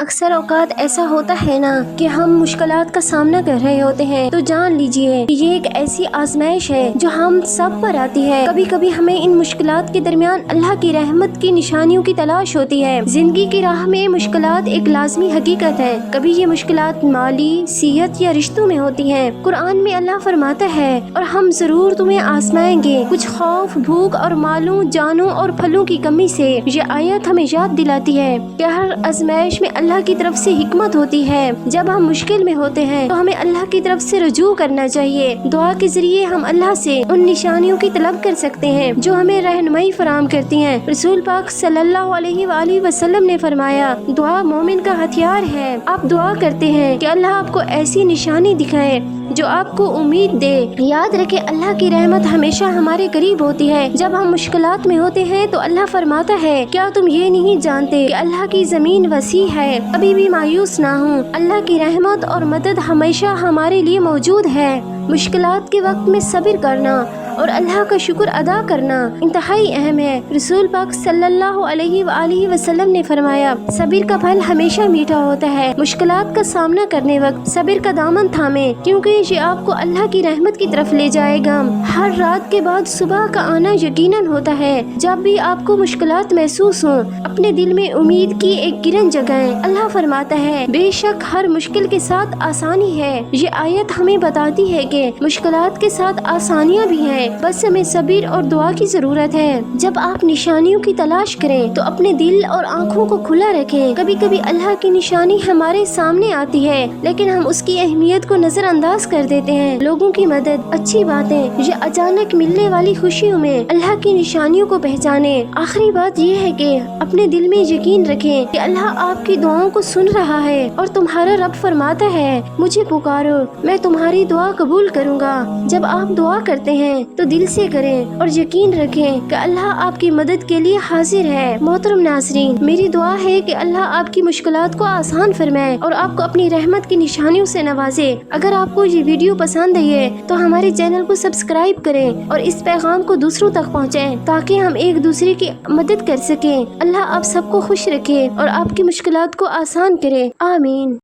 اکثر اوقات ایسا ہوتا ہے نا کہ ہم مشکلات کا سامنا کر رہے ہوتے ہیں تو جان لیجئے یہ ایک ایسی آزمائش ہے جو ہم سب پر آتی ہے۔ کبھی کبھی ہمیں ان مشکلات کے درمیان اللہ کی رحمت کی نشانیوں کی تلاش ہوتی ہے۔ زندگی کی راہ میں مشکلات ایک لازمی حقیقت ہے۔ کبھی یہ مشکلات مالی، صحت یا رشتوں میں ہوتی ہیں۔ قرآن میں اللہ فرماتا ہے اور ہم ضرور تمہیں آزمائیں گے، کچھ خوف، بھوک اور مالوں، جانوں اور پھلوں کی کمی سے۔ یہ آیت ہمیں یاد دلاتی ہے کہ ہر آزمائش میں اللہ کی طرف سے حکمت ہوتی ہے۔ جب ہم مشکل میں ہوتے ہیں تو ہمیں اللہ کی طرف سے رجوع کرنا چاہیے۔ دعا کے ذریعے ہم اللہ سے ان نشانیوں کی طلب کر سکتے ہیں جو ہمیں رہنمائی فراہم کرتی ہیں۔ رسول پاک صلی اللہ علیہ وآلہ وسلم نے فرمایا، دعا مومن کا ہتھیار ہے۔ آپ دعا کرتے ہیں کہ اللہ آپ کو ایسی نشانی دکھائے جو آپ کو امید دے۔ یاد رکھیں اللہ کی رحمت ہمیشہ ہمارے قریب ہوتی ہے۔ جب ہم مشکلات میں ہوتے ہیں تو اللہ فرماتا ہے، کیا تم یہ نہیں جانتے کہ اللہ کی زمین وسیع ہے؟ کبھی بھی مایوس نہ ہوں، اللہ کی رحمت اور مدد ہمیشہ ہمارے لیے موجود ہے۔ مشکلات کے وقت میں صبر کرنا اور اللہ کا شکر ادا کرنا انتہائی اہم ہے۔ رسول پاک صلی اللہ علیہ وآلہ وسلم نے فرمایا، صبر کا پھل ہمیشہ میٹھا ہوتا ہے۔ مشکلات کا سامنا کرنے وقت صبر کا دامن تھامیں، کیونکہ یہ آپ کو اللہ کی رحمت کی طرف لے جائے گا۔ ہر رات کے بعد صبح کا آنا یقیناً ہوتا ہے۔ جب بھی آپ کو مشکلات محسوس ہوں، اپنے دل میں امید کی ایک کرن جگائیں۔ اللہ فرماتا ہے، بے شک ہر مشکل کے ساتھ آسانی ہے۔ یہ آیت ہمیں بتاتی ہے کہ مشکلات کے ساتھ آسانیاں بھی ہیں، بس ہمیں صبر اور دعا کی ضرورت ہے۔ جب آپ نشانیوں کی تلاش کریں تو اپنے دل اور آنکھوں کو کھلا رکھیں۔ کبھی کبھی اللہ کی نشانی ہمارے سامنے آتی ہے لیکن ہم اس کی اہمیت کو نظر انداز کر دیتے ہیں۔ لوگوں کی مدد، اچھی باتیں یا اچانک ملنے والی خوشیوں میں اللہ کی نشانیوں کو پہچانیں۔ آخری بات یہ ہے کہ اپنے دل میں یقین رکھیں کہ اللہ آپ کی دعاؤں کو سن رہا ہے اور تمہارا رب فرماتا ہے، مجھے پکارو، میں تمہاری دعا قبول کروں گا۔ جب آپ دعا کرتے ہیں تو دل سے کریں اور یقین رکھیں کہ اللہ آپ کی مدد کے لیے حاضر ہے۔ محترم ناظرین، میری دعا ہے کہ اللہ آپ کی مشکلات کو آسان فرمائے اور آپ کو اپنی رحمت کی نشانیوں سے نوازے۔ اگر آپ کو یہ ویڈیو پسند آئی ہے تو ہمارے چینل کو سبسکرائب کریں اور اس پیغام کو دوسروں تک پہنچائیں تاکہ ہم ایک دوسرے کی مدد کر سکیں۔ اللہ آپ سب کو خوش رکھے اور آپ کی مشکلات کو آسان کرے۔ آمین۔